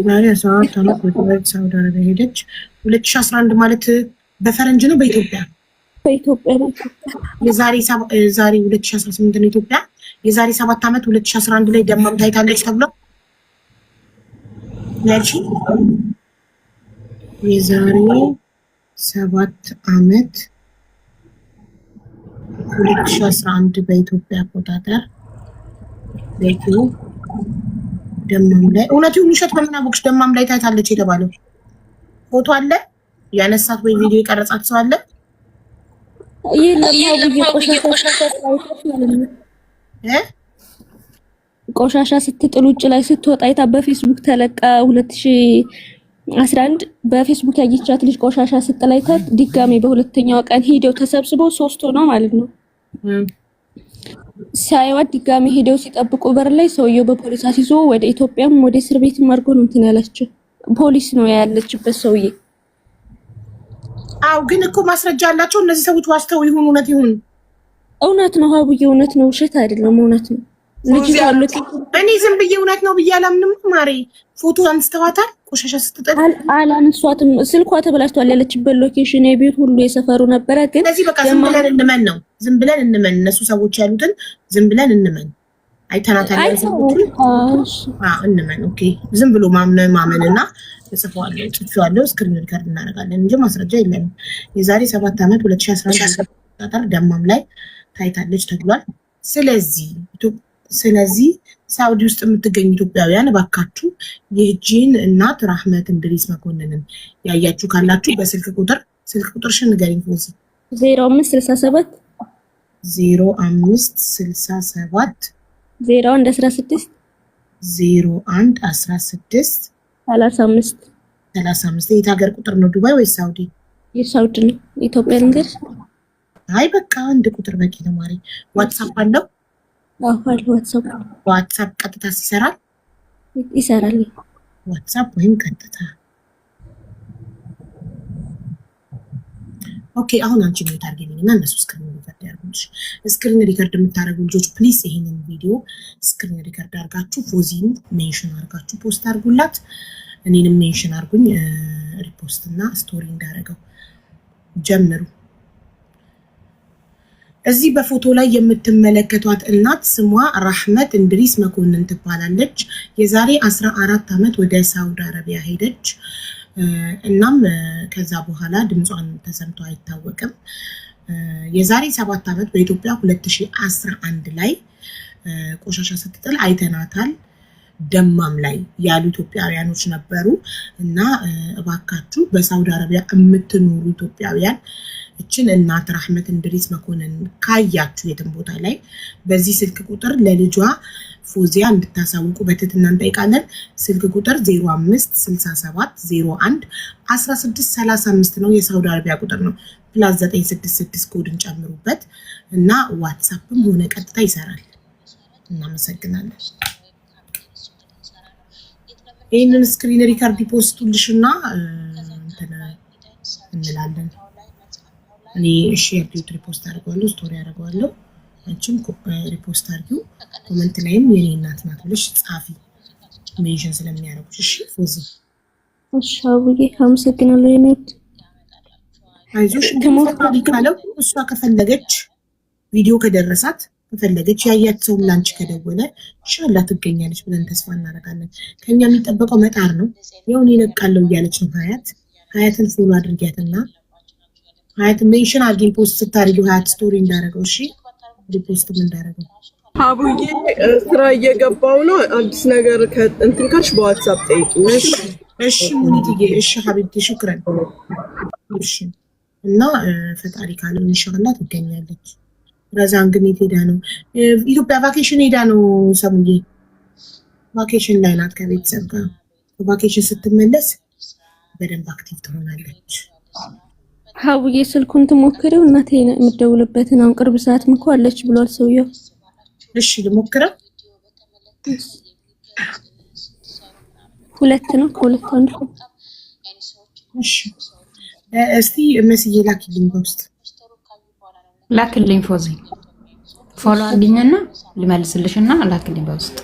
A: ዛሬ 14 ዓመት ወደ ሳውዲ አረቢያ ሄደች። 2011 ማለት በፈረንጅ ነው በኢትዮጵያ?
B: በኢትዮጵያ ነው።
A: የዛሬ 2018 ነው ኢትዮጵያ። የዛሬ 7 ዓመት 2011 ላይ ደማም ታይታለች ተብሎ ያቺ የዛሬ 7 ዓመት 2011 በኢትዮጵያ አቆጣጠር ለኪ ደማም ላይ እውነቱን ውሸት በምናቦክሽ ደማም ላይ ታይታለች የተባለው ፎቶ አለ? ያነሳት ወይ ቪዲዮ የቀረጻት ሰው አለ?
B: ቆሻሻ ስትጥል ውጭ ላይ ስትወጣ አይታ በፌስቡክ ተለቃ 2011 በፌስቡክ ያየቻት ልጅ ቆሻሻ ስትጥል አይታት ድጋሜ በሁለተኛው ቀን ሄደው ተሰብስበው 3 ሆነው ማለት ነው ሳይዋት ድጋሜ ሄደው ሲጠብቁ በር ላይ ሰውየው በፖሊስ አስይዞ ወደ ኢትዮጵያም ወደ እስር ቤትም አድርጎ ነው እንትን ያላችሁ። ፖሊስ ነው ያለችበት ሰውዬ።
A: አው ግን እኮ ማስረጃ አላቸው እነዚህ ሰዎች። ዋስተው ይሁን እውነት ይሁን
B: እውነት ነው። ሀቡዬ እውነት ነው፣ ውሸት አይደለም፣ እውነት ነው። ልጅ ያሉት
A: እኔ ዝም ብዬ እውነት ነው ብዬ አላምንም። ማሬ ፎቶ አንስተዋታል ቆሻሻ ስትጥል
B: አላነሷትም። ስልኳ ተበላሽቷል። ያለችበት ሎኬሽን የቤት ሁሉ የሰፈሩ ነበረ። ግን
A: ስለዚህ በቃ ዝም ብለን እንመን ነው፣ ዝም ብለን እንመን። እነሱ ሰዎች ያሉትን ዝም ብለን እንመን። አይተናታል እንመን። ኦኬ ዝም ብሎ ማመንና ጽፌዋለሁ ስክሪን ሪከርድ እናደርጋለን እንጂ ማስረጃ የለንም። የዛሬ 7 ዓመት 2011 ደማም ላይ ታይታለች ተብሏል። ስለዚህ ሳውዲ ውስጥ የምትገኙ ኢትዮጵያውያን እባካችሁ የጂን እናት ራህመት እንድሪስ መኮንንን ያያችሁ ካላችሁ በስልክ ቁጥርሽን ንገሪኝ ፎዚ።
B: 0567
A: 0567
B: 0116
A: 0116 35 የት ሀገር ቁጥር ነው? ዱባይ ወይስ ሳውዲ?
B: የሳውዲ ነው። ኢትዮጵያ ልንገር?
A: አይ በቃ አንድ ቁጥር በቂ ነው ማሪ። ዋትስአፕ አለው?
B: አዎ ዋትስአፕ
A: ቀጥታ ይሰራል?
B: ይሰራል።
A: ዋትስአፕ ወይም ቀጥታ። ኦኬ አሁን አንቺ ምን ታርገኝና እነሱ ስክሪን ሪከርድ ያርጉልሽ። ስክሪን ሪከርድ የምታረጉ ልጆች ፕሊዝ ይሄንን ቪዲዮ ስክሪን ሪከርድ አርጋችሁ ፎዚን ሜንሽን አርጋችሁ ፖስት አርጉላት። እኔንም ሜንሽን አርጉኝ ሪፖስት እና ስቶሪ እንዳረገው ጀምሩ። እዚህ በፎቶ ላይ የምትመለከቷት እናት ስሟ ራህመት እንድሪስ መኮንን ትባላለች። የዛሬ 14 ዓመት ወደ ሳውዲ አረቢያ ሄደች። እናም ከዛ በኋላ ድምጿን ተሰምቶ አይታወቅም። የዛሬ 7 ዓመት በኢትዮጵያ 2011 ላይ ቆሻሻ ስትጥል አይተናታል። ደማም ላይ ያሉ ኢትዮጵያውያኖች ነበሩ እና እባካችሁ በሳውዲ አረቢያ የምትኖሩ ኢትዮጵያውያን እችን እናት ራህመት እንድሪስ መኮንን ካያችሁ የትም ቦታ ላይ በዚህ ስልክ ቁጥር ለልጇ ፎዚያ እንድታሳውቁ በትህትና እንጠይቃለን። ስልክ ቁጥር 0567011635 ነው። የሳውዲ አረቢያ ቁጥር ነው። +966 ኮድን ጨምሩበት እና ዋትስአፕም ሆነ ቀጥታ ይሰራል። እናመሰግናለን። ይህንን ስክሪን ሪካርድ ፖስቱልሽና እንላለን። እኔ ሼር ዲዩት ሪፖስት አድርገዋለሁ፣ ስቶሪ አድርገዋለሁ። አንቺም ሪፖስት አድርጊው። ኮሜንት ላይም የኔ እናት ናት ብለሽ ጻፊ ሜንሽን ስለሚያደርጉሽ። እሺ ፎዚ፣
B: እሺ አቡዬ አመሰግናለሁ። የኔት
A: አይዞሽ ከሞታሊ ካለው እሷ ከፈለገች ቪዲዮ ከደረሳት ከፈለገች ያያት ሰው ላንቺ ከደወለ ኢንሻአላህ ትገኛለች ብለን ተስፋ እናደርጋለን። ከኛ የሚጠበቀው መጣር ነው። ያው እኔ እለቃለሁ እያለች ነው ሀያትን ፎሎ አድርጊያትና ሀያት ሜንሽን አድርጊ ፖስት ስታደርጊው ሀያት ስቶሪ እንዳደረገው። እሺ ሪፖስት ምን እንዳደረገው
F: አቡዬ ስራ እየገባው ነው። አዲስ ነገር እንትን ካልሽ በዋትስአፕ ጠይቂኝ።
A: እሺ ሙኒትዬ፣ እሺ ሀቢብቲ ሹክራን። እሺ እና ፈጣሪ ካለው ኢንሻአላህ ትገኛለች። ረዛን ግን ሄዳ ነው ኢትዮጵያ ቫኬሽን ሄዳ ነው። ሰሙዬ ቫኬሽን ላይ ናት ከቤተሰብ ጋር። ቫኬሽን ስትመለስ በደንብ አክቲቭ ትሆናለች።
B: ሀቡዬ ስልኩን ትሞክሪው እናቴ የምትደውልበትን አሁን ቅርብ ሰዓት ምኮ አለች ብሏል ሰውየው።
A: እሺ ልሞክረው።
B: ሁለት ነው ከሁለት አንዱ።
A: እሺ እስቲ መስዬ ላኪልኝ በውስጥ
G: ላክልኝ ፎዚ ፎሎ አድርጊኝና ልመልስልሽና ላክልኝ በውስጥ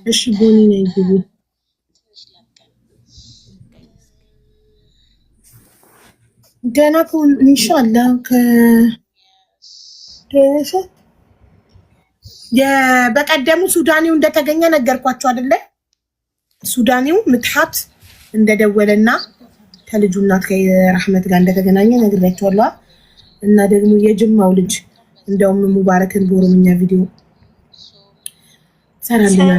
A: እሺ ቦኒ ነይ ግቢ። ገና ከሆነ ኢንሻአላህ በቀደሙ ሱዳኒው እንደተገኘ ነገርኳቸው አይደለ? ሱዳኒው ምትሐት እንደደወለና ከልጁ እናት ከራህመት ጋር እንደተገናኘ ነግሬያቸዋለሁ። እና ደግሞ የጅማው ልጅ እንደውም ሙባረክን በኦሮምኛ ቪዲዮ ሰራልና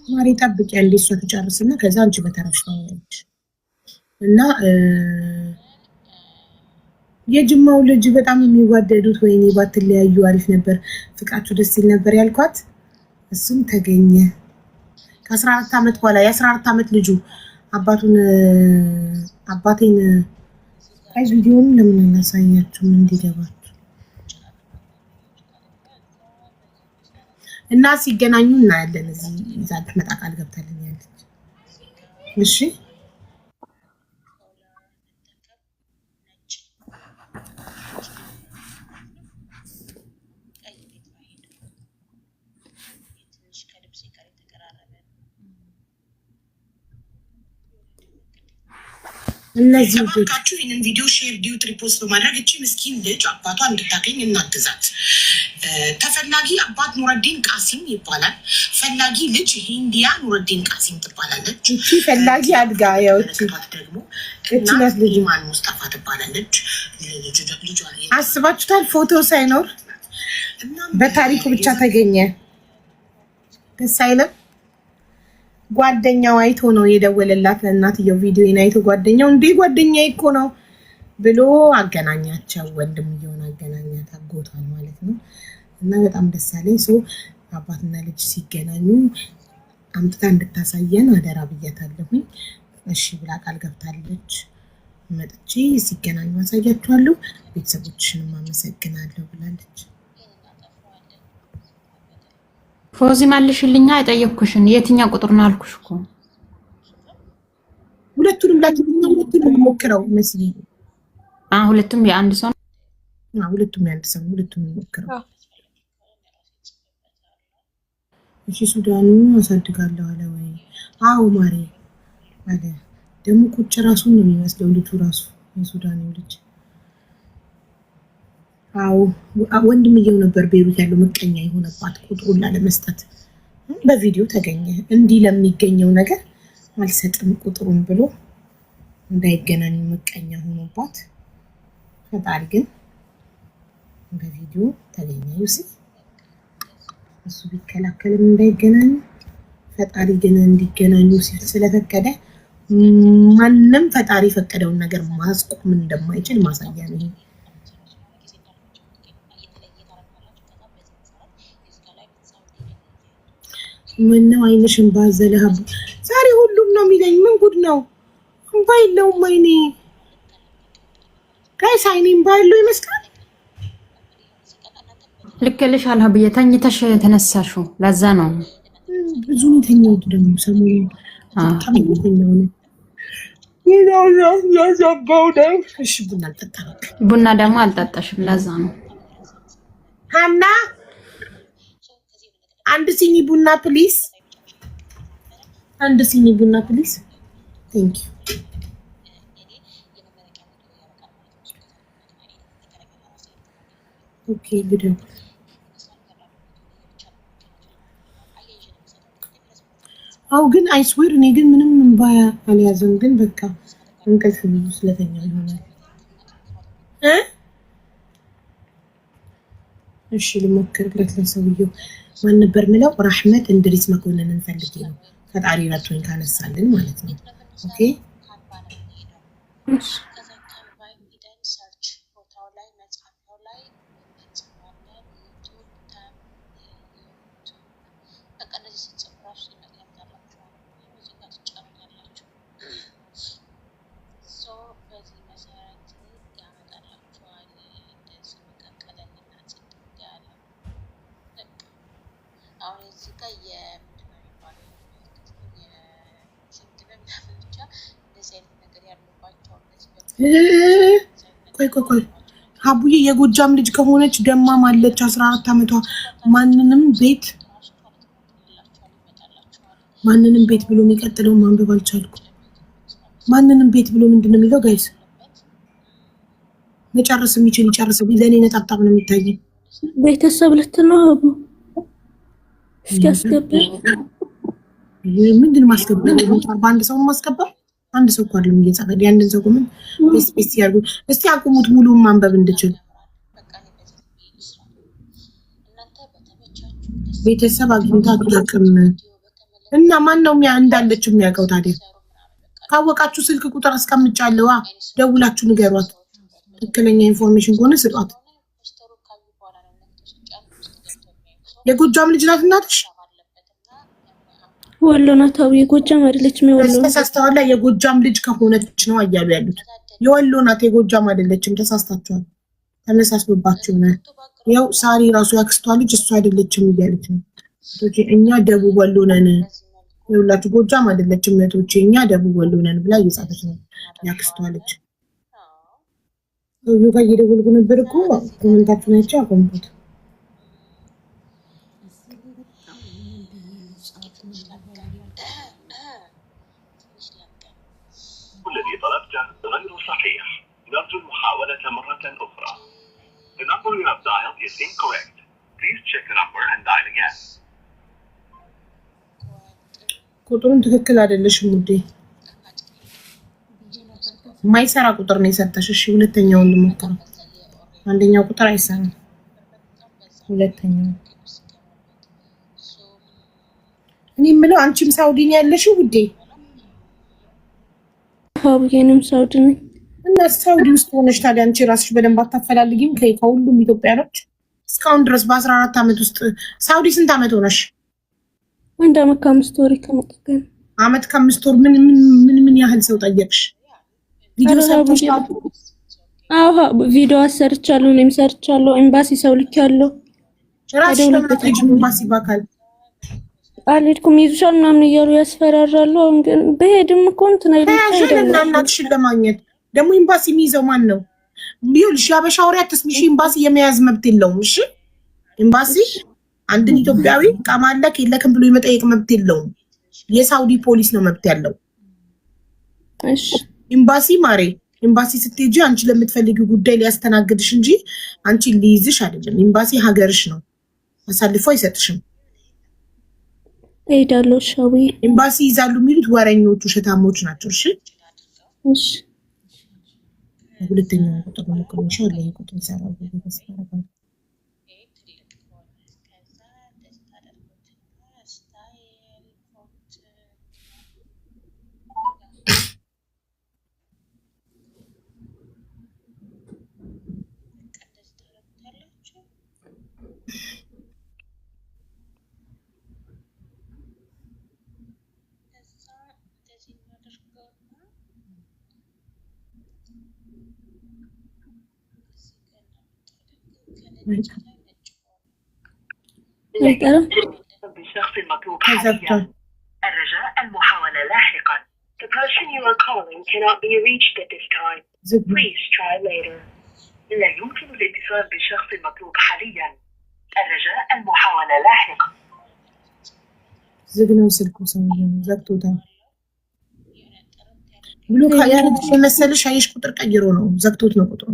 A: ማሪ ጠብቂ ያለ እሷ ተጨርስና ከዛ አንቺ በተራሽ ታወራለች። እና የጅማው ልጅ በጣም የሚዋደዱት ወይኔ ባትለያዩ አሪፍ ነበር፣ ፍቃችሁ ደስ ይል ነበር ያልኳት እሱም ተገኘ ከ14 ዓመት በኋላ። የ14 ዓመት ልጁ አባቴን አይ ቪዲዮውን ለምን እናሳያችሁ እንዲገባችሁ እና ሲገናኙ እናያለን። እዚህ ይዛት መጣ ቃል ገብታለኝ ያለች። እሺ እነዚህ ልጆቻችሁ ይህንን ቪዲዮ ሼር ዲዩት ሪፖስት በማድረግ እቺ ምስኪን ልጅ አባቷ እንድታገኝ እናግዛት። ተፈላጊ አባት ኑረዲን ቃሲም ይባላል። ፈላጊ ልጅ ሂንዲያ ኑረዲን ቃሲም ትባላለች። እቺ ፈላጊ አድጋ ያውቺ ደግሞ እናት ልጅ ማን ሙስጠፋ ትባላለች። ልጅ አስባችሁታል? ፎቶ ሳይኖር በታሪኩ ብቻ ተገኘ። ደስ አይልም? ጓደኛው አይቶ ነው የደወለላት ለእናትየው ቪዲዮን አይቶ ጓደኛው እንዴ ጓደኛዬ እኮ ነው ብሎ አገናኛቸው። ወንድምየውን አገናኛት አጎቷን ማለት ነው። እና በጣም ደስ ያለኝ ሰው አባትና ልጅ ሲገናኙ አምጥታ እንድታሳየን አደራ ብያታለሁኝ። እሺ ብላ ቃል ገብታለች። መጥቼ ሲገናኙ አሳያችኋለሁ። ቤተሰቦችሽንም አመሰግናለሁ ብላለች።
G: ፎዚ ማልሽልኛ አይጠየቅኩሽን የትኛው ቁጥር ነው አልኩሽ እኮ
A: ሁለቱንም ሁለቱንም ሞክረው መስሊ
G: ሁለቱም የአንድ ሰው
A: ሁለቱም የአንድ ሰው ሁለቱም ሞክረው እሺ ሱዳኑ አሳድጋለሁ አለ ወይ? አዎ ማሬ አለ። ደግሞ ቁጭ ራሱን ነው የሚመስለው ልጁ ራሱ የሱዳኑ ልጅ። አዎ ወንድምየው ነበር ቤሩት ያለው መቀኛ የሆነባት ቁጥሩን ላለመስጠት በቪዲዮ ተገኘ። እንዲህ ለሚገኘው ነገር አልሰጥም ቁጥሩን ብሎ እንዳይገናኙ መቀኛ ሆኖባት ፈጣሪ ግን በቪዲዮ ተገኘ። ይውሲ እሱ ቢከላከልም እንዳይገናኙ ፈጣሪ ግን እንዲገናኙ ስለፈቀደ ማንም ፈጣሪ ፈቀደውን ነገር ማስቆም እንደማይችል ማሳያ ነው። ምነው አይንሽን ባዘለህ ዛሬ ሁሉም ነው የሚለኝ። ምን ጉድ ነው? እንባ የለውም አይኔ ጋይስ፣ አይኔን ባይሉ ይመስላል።
G: ልክልሽ አልሀብዬ ተኝተሽ ተነሳሽው ለዛ ነው
A: ብዙ የተኛው ደግሞ ሰሞኑን በጣም የተኛው ነው። ያዛባው ነው። እሺ ቡና አልጠጣም።
G: ቡና ደግሞ አልጠጣሽም ለዛ ነው።
A: ሀና አንድ ሲኒ ቡና ፕሊዝ፣ አንድ ሲኒ ቡና ፕሊዝ። ቴንክ ዩ። ኦኬ ጉድ። አው ግን አይስዌር እኔ ግን ምንም እንባ አልያዘም። ግን በቃ እንቅልፍ ብዙ ስለተኛው ይሆናል። እሺ ልሞክርለት ለሰውየው። ማን ነበር ምለው? ራህመት እንድሪስ መኮንን እንፈልግ ነው። ፈጣሪ ረቶኝ ካነሳልን ማለት ነው። ኦኬ ቆይ ሀቡዬ የጎጃም ልጅ ከሆነች ደማም አለች 14 አመቷ። ማንንም ቤት ብሎ የሚቀጥለው ማንበብ አልቻልኩ። ማንንም ቤት ብሎ ምንድነው የሚለው ጋይስ? መጨረስ የሚችል ይጨርስ። ለኔ ነጣጣም ነው የሚታየኝ።
B: ቤተሰብ ልትነው አቡ እስኪ አስገባ።
A: ምንድን ማስገባ? በአንድ ሰው ማስገባ? አንድ ሰው እኮ አይደለም እየጻፈ ያንድን ሰው ምን ስፔስ ያርጉ። እስቲ አቁሙት ሙሉውን ማንበብ እንድችል። ቤተሰብ አግኝታ አትጠቅም እና ማን ነው እንዳለች የሚያውቀው ታዲያ? ካወቃችሁ ስልክ ቁጥር አስቀምጫለሁ። ደውላችሁ ንገሯት። ትክክለኛ ኢንፎርሜሽን ከሆነ ስጧት። የጎጃም ልጅ ናት እናትሽ?
B: ወሎ ናት። የጎጃም አይደለችም። የወሎ
A: ተሳስተዋል። የጎጃም ልጅ ከሆነች ነው እያሉ ያሉት። የወሎ ናት፣ የጎጃም አይደለችም። ተሳስታችኋል። ተመሳስሎባችሁ ነው። ያው ሳሪ ራሱ ያክስቷ ልጅ እሷ አይደለችም እያለች ነው። እኛ ደቡብ ወሎ ነን። ይኸውላችሁ ጎጃም አይደለችም እህቶቼ፣ እኛ ደቡብ ወሎ ነን ብላ እየጻፈች ነው ያክስቷ ልጅ። ሰውዬው ጋር እየደወልኩ ነበር እኮ ኮሜንታችሁን አይቼ አቆምኩት።
H: الذي طلبته غير صحيح. نرجو المحاولة مرة أخرى. The number you have dialed is incorrect. Please check the number and dial again.
A: ቁጥሩን ትክክል አይደለሽም ውዴ። ማይሰራ ቁጥር ነው የሰጠሽ። እሺ ሁለተኛውን ልሞክረው። አንደኛው ቁጥር አይሰራም። ሁለተኛው እኔ የምለው አንቺም ሳውዲ ነው ያለሽው ውዴ?
B: ሀብዬንም ሳውዲ ነኝ።
A: እና ሳውዲ ውስጥ ሆነሽ ታዲያ አንቺ ራስሽ በደንብ አታፈላልጊም ከሁሉም ኢትዮጵያኖች? እስካሁን ድረስ በ14 ዓመት ውስጥ ሳውዲ ስንት ዓመት ሆነሽ?
B: 1 ዓመት ከ5 ወር ከመጠቀም
A: ዓመት ከ5 ወር ምን ያህል ሰው ጠየቅሽ? ቪዲዮ ሰርተሽ?
B: አዎ ቪዲዮ አሰርቻለሁ፣ እኔም ሰርቻለሁ። ኤምባሲ ሰው ልኬያለሁ።
A: ራስሽ ለምን ኤምባሲ ባካል
B: አልሄድኩም ይዙሻል ምናምን እያሉ ያስፈራራሉ። ግን በሄድም እኮ እንትን አይደለም።
A: እናትሽን ለማግኘት ደግሞ ኤምባሲ የሚይዘው ማን ነው? ቢሆንሽ ያበሻ ወሬ አትስሚሽ። ኤምባሲ የመያዝ መብት የለውም። እሺ ኤምባሲ አንድን ኢትዮጵያዊ ቃማለክ የለክም ብሎ የመጠየቅ መብት የለውም። የሳውዲ ፖሊስ ነው መብት ያለው።
B: እሺ
A: ኤምባሲ ማሬ ኤምባሲ ስትሄጂ አንቺ ለምትፈልጊው ጉዳይ ሊያስተናግድሽ እንጂ አንቺ ሊይዝሽ አይደለም። ኤምባሲ ሀገርሽ ነው፣ አሳልፎ አይሰጥሽም።
B: እሄዳለሁ። ሻዊ
A: ኤምባሲ ይዛሉ የሚሉት ወረኞቹ ሸታሞች ናቸው። እሺ
B: እሺ
A: ሁለተኛው ቁጥር ነው ኮሚሽን ላይ ቁጥር ይሰራል በተስፋራ
H: بالشخص المطلوب حاليا. الرجاء المحاولة لاحقا. The person you are calling cannot be reached at this time. Please try later. لا يمكن الاتصال بالشخص المطلوب حاليا. الرجاء المحاولة لاحقا.
A: زغنو سلكو سويو زغتوتا ብሎ ካያረግሽ መሰለሽ አይሽ ቁጥር ቀይሮ ነው ዘግቶት ነው ቁጥሩ።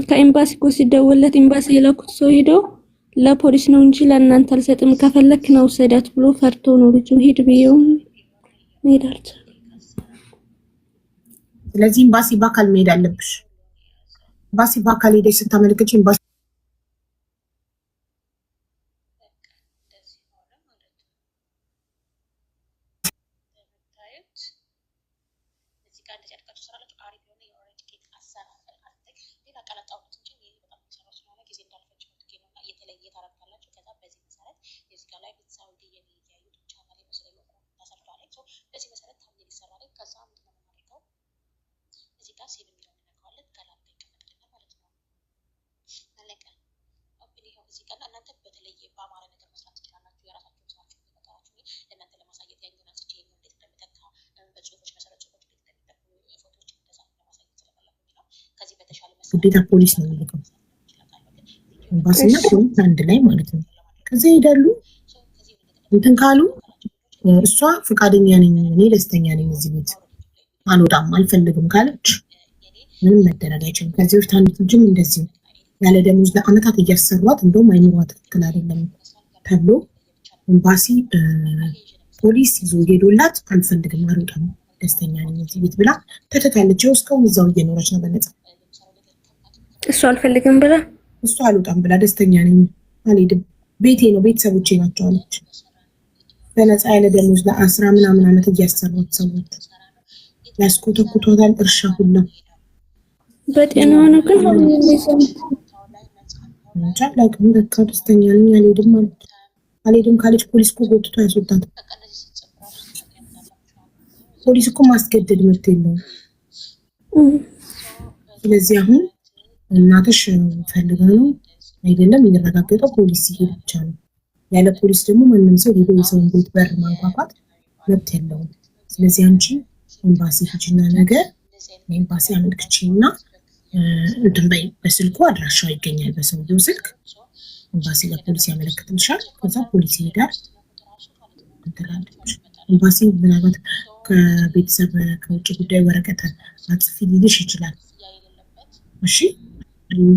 B: ከኤምባሲ እኮ ሲደወልለት ኤምባሲ የላኩት ሰው ሄዶ ለፖሊስ ነው እንጂ ለእናንተ አልሰጥም ከፈለክ ነው ሰዳት ብሎ ፈርቶ ነው ልጁ ሄድ ቢየው ሄዳል።
A: ስለዚህ ኤምባሲ ባካል መሄድ አለብሽ። ኤምባሲ ባካል ሄደሽ ስታመለክች ኤምባሲ ግዴታ ፖሊስ ነው የሚልከው ኤምባሲና ፖሊስ አንድ ላይ ማለት ነው። ከዛ ይሄዳሉ እንትን ካሉ እሷ ፈቃደኛ ነኝ እኔ ደስተኛ ነኝ እዚህ ቤት አልወጣም አልፈልግም ካለች ምንም መደረግ አይችልም። ከዚህ ውስጥ አንድ ልጅም እንደዚህ ያለ ደሞዝ ለአመታት እያሰሯት እንደውም አይኑሯ ትክክል አይደለም ተብሎ ኤምባሲ ፖሊስ ይዞ ሄዶላት አልፈልግም አልወጣም ደስተኛ ነኝ እዚህ ቤት ብላ ተተካለች። እስካሁን እዛው እየኖረች ነው በነፃ።
B: እሱ አልፈልግም ብላ
A: እሱ አልወጣም ብላ ደስተኛ ነኝ አልሄድም ቤቴ ነው ቤተሰቦቼ ናቸው አለች። በነፃ ያለ ደሞዝ ለ10 ምናምን አመት እያሰሯት ሰዎች ያስኮተኩቷታል። እርሻ ሁላ
B: በጤናው ነው ግን
A: ላቅም በቃ ደስተኛ ነኝ አልሄድም አለች። አልሄድም ካለች ፖሊስ እኮ ጎትቶ ያስወጣት። ፖሊስ እኮ ማስገደድ መብት የለውም። ስለዚህ አሁን እናትሽ ፈልጋ ነው አይደለም የሚረጋገጠው ፖሊስ ሲሄድ ብቻ ነው። ያለ ፖሊስ ደግሞ ማንም ሰው ሄዶ የሰውን ቤት በር ማንኳኳት መብት የለውም። ስለዚህ አንቺ ኤምባሲ ሂጂና ነገር ኤምባሲ አመልክቺና እንትን በይ። በስልኩ አድራሻው ይገኛል በሰውየው ስልክ። ኤምባሲ ለፖሊስ ያመለክትልሻል። ከዛ ፖሊስ ይሄዳል እንትላለች። ኤምባሲ ምናልባት ከቤተሰብ ከውጭ ጉዳይ ወረቀት አጽፊ ሊልሽ ይችላል። እሺ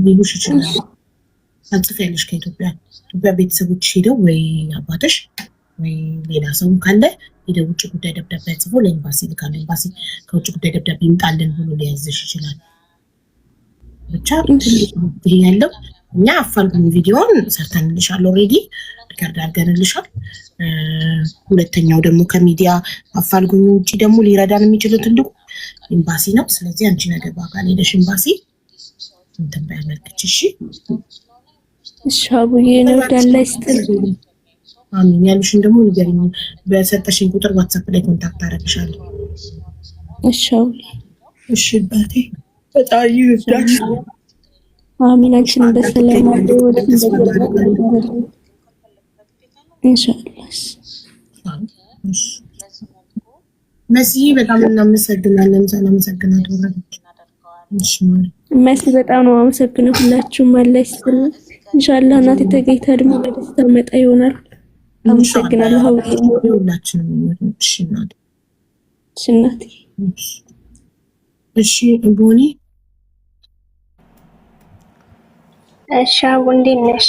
A: ሊሉሽ ይችላል። አጽፊያለሽ ከኢትዮጵያ ቤተሰቦች ሄደው ወይ አባትሽ ወይ ሌላ ሰው ካለ ሄደው ውጭ ጉዳይ ደብዳቤ ጽፎ ለኤምባሲ ልካል። ኤምባሲ ከውጭ ጉዳይ ደብዳቤ ይምጣልን ብሎ ሊያዝሽ ይችላል። ብቻ ይሄ ያለው እኛ አፋልጉኝ ቪዲዮን ሰርተንልሻል ኦልሬዲ ሪከርድ አድርገንልሻል። ሁለተኛው ደግሞ ከሚዲያ አፋልጉኝ ውጪ ደግሞ ሊረዳን የሚችለው ትልቁ ኤምባሲ ነው። ስለዚህ አንቺ ነገር በአካል ሄደሽ ኤምባሲ እንትን ባያመልክች እሺ
B: አቡዬ ነው ዳላይ ስጥል
A: አሚን ያልሽን ደግሞ ንገሪኝ። በሰጠሽኝ ቁጥር ዋትስአፕ ላይ ኮንታክት አደርግሻለሁ። እሺ ባቴ በጣም ይወዳሽ።
B: አሚን አንቺን በሰላም አድርጎት ኢንሻአላህ። መሲ በጣም እናመሰግናለን። ሰላም ሰግናለሁ። እሺ መሲ በጣም ነው አመሰግናለሁ። ሁላችሁም አላህ ይስጥልኝ። ኢንሻአላህ እናቴ ተገኝታ ደግሞ በደስታ መጣ ይሆናል። አመሰግናለሁ።
A: ሁላችንም እሺ እናቴ እሺ ቦኒ
I: እሺ እንዴት ነሽ?